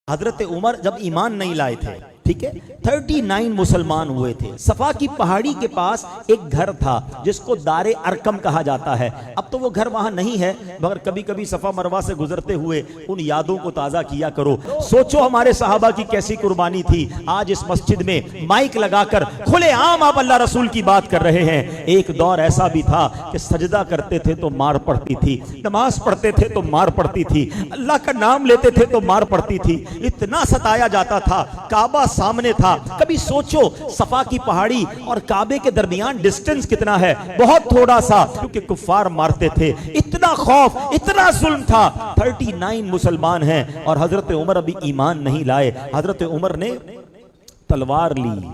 حضرت عمر جب ایمان نہیں لائے تھے، ٹھیک ہے، 39 مسلمان ہوئے تھے۔ صفا کی پہاڑی کے پاس ایک گھر تھا جس کو دار ارکم کہا جاتا ہے۔ اب تو وہ گھر وہاں نہیں ہے، مگر کبھی کبھی صفا مروہ سے گزرتے ہوئے ان یادوں کو تازہ کیا کرو۔ سوچو ہمارے صحابہ کی کیسی قربانی تھی۔ آج اس مسجد میں مائک لگا کر کھلے عام آپ اللہ رسول کی بات کر رہے ہیں۔ ایک دور ایسا بھی تھا کہ سجدہ کرتے تھے تو مار پڑتی تھی، نماز پڑھتے تھے تو مار پڑتی تھی، اللہ کا نام لیتے تھے تو مار پڑتی تھی، اتنا ستایا جاتا تھا۔ کعبہ سامنے تھا، کبھی سوچو صفا کی پہاڑی اور کعبے کے درمیان ڈسٹنس کتنا ہے، بہت تھوڑا سا، کیونکہ کفار مارتے تھے، اتنا خوف، اتنا ظلم تھا۔ 39 مسلمان ہیں اور حضرت عمر ابھی ایمان نہیں لائے۔ حضرت عمر نے تلوار لی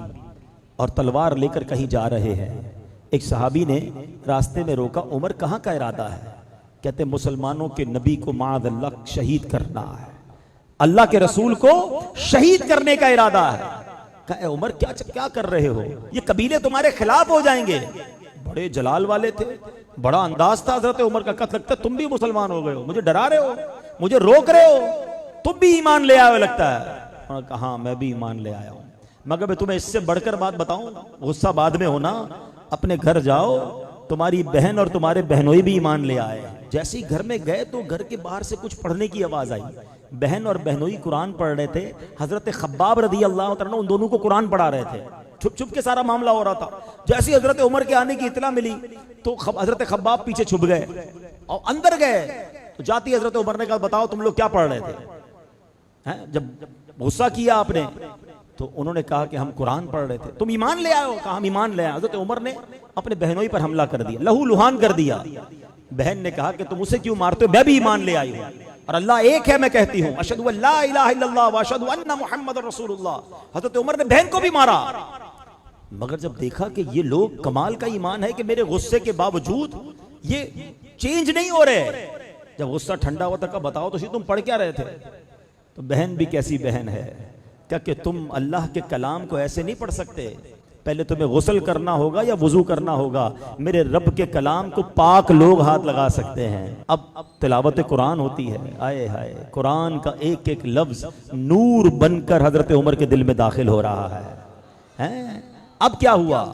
اور تلوار لے کر کہیں جا رہے ہیں۔ ایک صحابی نے راستے میں روکا، عمر کہاں کا ارادہ ہے؟ کہتے مسلمانوں کے نبی کو معاذ اللہ شہید کرنا ہے، اللہ کے رسول کو شہید کرنے کا ارادہ ہے۔ کہا اے عمر کیا کر رہے ہو؟ یہ قبیلے تمہارے خلاف ہو جائیں گے۔ بڑے جلال والے تھے، بڑا انداز تھا حضرت عمر کا۔ کہا لگتا ہے تم بھی مسلمان ہو گئے ہو، مجھے ڈرا رہے ہو، مجھے روک رہے ہو، تم بھی ایمان لے آئے لگتا ہے۔ انہوں نے کہا ہاں میں بھی ایمان لے آیا ہوں، مگر میں تمہیں اس سے بڑھ کر بات بتاؤں، غصہ بعد میں ہونا، اپنے گھر جاؤ، تمہاری بہن اور تمہارے بہنوئی بھی ایمان لے آئے۔ جیسے ہی گھر میں گئے تو گھر کے باہر سے کچھ پڑھنے کی آواز آئی۔ بہن اور بہنوئی قرآن پڑھ رہے تھے۔ حضرت خباب رضی اللہ عنہ ان دونوں کو قرآن پڑھا رہے تھے، چھپ چھپ کے سارا معاملہ ہو رہا تھا۔ جیسے حضرت عمر کے آنے کی اطلاع ملی تو حضرت خباب پیچھے چھپ گئے اور اندر گئے تو جاتی حضرت عمر نے کہا بتاؤ تم لوگ کیا پڑھ رہے تھے؟ جب غصہ کیا آپ نے تو انہوں نے کہا کہ ہم قرآن پڑھ رہے تھے۔ تم ایمان لے آئے ہو؟ کہا ہم ایمان لے آئے۔ حضرت عمر نے اپنے بہنوئی پر حملہ کر دیا، لہو لہان کر دیا۔ بہن نے کہا کہ تم اسے کیوں مارتے ہو؟ میں بھی ایمان لے آئی ہوں اور اللہ ایک ہے، میں کہتی ہوں اشہدو ان لا الہ الا اللہ واشہدو ان محمد رسول اللہ۔ حضرت عمر نے بہن کو بھی مارا، مگر جب دیکھا کہ یہ لوگ کمال کا ایمان ہے کہ میرے غصے کے باوجود یہ چینج نہیں ہو رہے، جب غصہ ٹھنڈا ہوا تھا بتاؤ تو تم پڑھ کیا رہے تھے؟ تو بہن بھی کیسی بہن ہے کہ تم اللہ کے کلام کو ایسے نہیں پڑھ سکتے، پہلے تمہیں غسل کرنا ہوگا یا وضو کرنا ہوگا۔ میرے رب کے کلام کو پاک لوگ ہاتھ لگا سکتے ہیں۔ اب تلاوت قرآن ہوتی ہے، آئے ہائے، قرآن کا ایک ایک لفظ نور بن کر حضرت عمر کے دل میں داخل ہو رہا ہے۔ اب کیا ہوا؟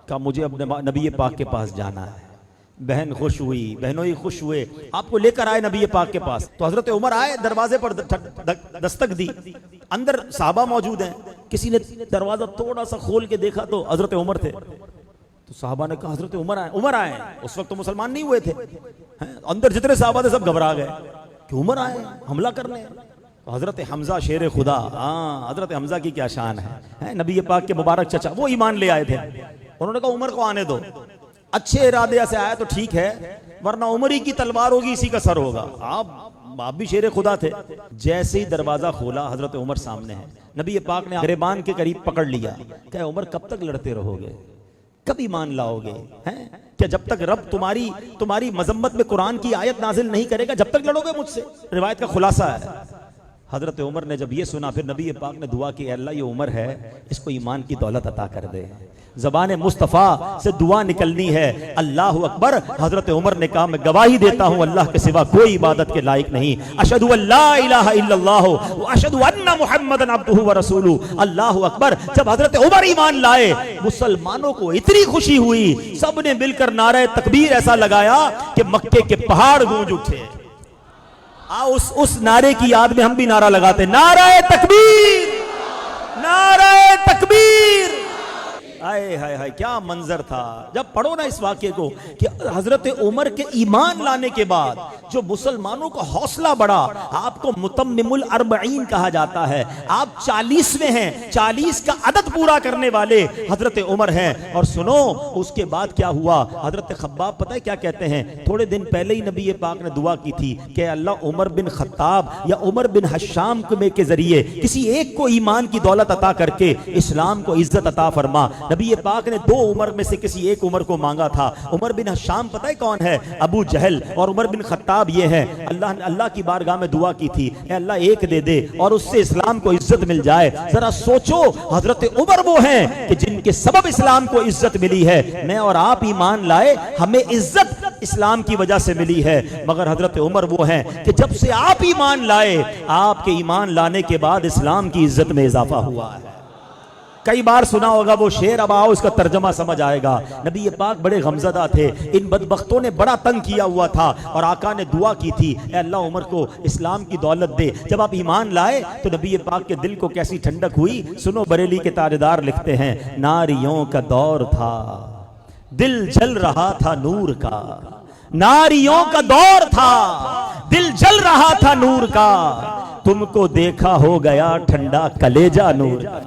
کہ مجھے اپنے نبی پاک کے پاس جانا ہے۔ بہن خوش ہوئی، بہنوئی خوش ہوئے، آپ کو لے کر آئے نبی پاک کے پاس۔ تو حضرت عمر آئے، دروازے پر دستک دی، اندر صحابہ موجود ہیں۔ کسی نے دروازہ تھوڑا سا کھول کے دیکھا تو حضرت عمر تھے۔ تو صحابہ نے کہا حضرت عمر آئے۔ اس وقت تو مسلمان نہیں ہوئے تھے، اندر جتنے صحابہ تھے سب گھبرا گئے کہ عمر آئے حملہ کرنے۔ حضرت حمزہ شیر خدا، حضرت حمزہ کی کیا شان ہے، نبی پاک کے مبارک چچا، وہ ایمان لے آئے تھے۔ انہوں نے کہا عمر کو آنے دو، اچھے ارادے سے آیا تو ٹھیک ہے، ورنہ عمری کی تلوار ہوگی اسی کا سر ہوگا۔ آپ بھی شیر خدا تھے۔ جیسے ہی دروازہ کھولا حضرت عمر سامنے ہے، نبی پاک نے گریبان کے قریب پکڑ لیا، کہ عمر کب تک لڑتے رہو گے، کب ایمان لاؤ گے؟ کہ جب تک رب تمہاری مذمت میں قرآن کی آیت نازل نہیں کرے گا جب تک لڑو گے مجھ سے؟ روایت کا خلاصہ ہے۔ حضرت عمر نے جب یہ سنا پھر نبی پاک نے دعا کی، اے اللہ یہ عمر ہے اس کو ایمان کی دولت عطا کر دے۔ زبان مصطفیٰ سے دعا نکلنی ہے، اللہ اکبر۔ حضرت عمر نے کہا میں گواہی دیتا ہوں اللہ کے سوا کوئی عبادت کے لائق نہیں، اشہدو ان لا الہ الا اللہ واشہدو ان محمدًا عبدہ ورسولہ، اللہ اکبر۔ جب حضرت عمر ایمان لائے مسلمانوں کو اتنی خوشی ہوئی، سب نے مل کر نعرہ تکبیر ایسا لگایا کہ مکے کے پہاڑ گونج اٹھے۔ اس نعرے کی یاد میں ہم بھی نعرہ لگاتے، نعرہ تکبیر، نعرہ تکبیر۔ آئے ہائے ہائے کیا منظر تھا۔ جب پڑھو نا اس واقعے کو کہ حضرت عمر کے ایمان لانے کے بعد جو مسلمانوں کا حوصلہ بڑھا، آپ کو متمم الاربعین کہا جاتا ہے، آپ 40ویں ہیں، 40 کا عدد پورا کرنے والے حضرت عمر ہیں۔ اور سنو اس کے بعد کیا ہوا، حضرت خباب پتہ ہے کیا کہتے ہیں، تھوڑے دن پہلے ہی نبی پاک نے دعا کی تھی کہ اللہ عمر بن خطاب یا عمر بن حشام کے ذریعے کسی ایک کو ایمان کی دولت عطا کر کے اسلام کو عزت عطا فرما۔ نبی پاک نے دو عمر میں سے کسی ایک عمر کو مانگا تھا. عمر بن حشام پتہ ہے کون ہے؟ ابو جہل. اور عمر بن خطاب یہ ہے. اللہ کی بارگاہ میں دعا کی تھی, اے اللہ ایک دے دے اور اس سے اسلام کو عزت مل جائے. ذرا سوچو, حضرت عمر وہ ہیں کہ جن کے سبب اسلام کو عزت ملی ہے. میں اور آپ ایمان لائے, ہمیں عزت اسلام کی وجہ سے ملی ہے, مگر حضرت عمر وہ ہیں کہ جب سے آپ ایمان لائے, آپ کے ایمان لانے کے بعد اسلام کی عزت میں اضافہ ہوا ہے. کئی بار سنا ہوگا وہ شعر, اب آؤ اس کا ترجمہ سمجھ آئے گا. نبی پاک بڑے غمزدہ تھے, ان بدبختوں نے بڑا تنگ کیا ہوا تھا, اور آقا نے دعا کی تھی, اے اللہ عمر کو اسلام کی دولت دے. جب آپ ایمان لائے تو نبی پاک کے دل کو کیسی ٹھنڈک ہوئی. سنو, بریلی کے تاجدار لکھتے ہیں, ناریوں کا دور تھا, دل جل رہا تھا نور کا. ناریوں کا دور تھا, دل جل رہا تھا نور کا, تم کو دیکھا ہو گیا ٹھنڈا کلیجہ نور کا.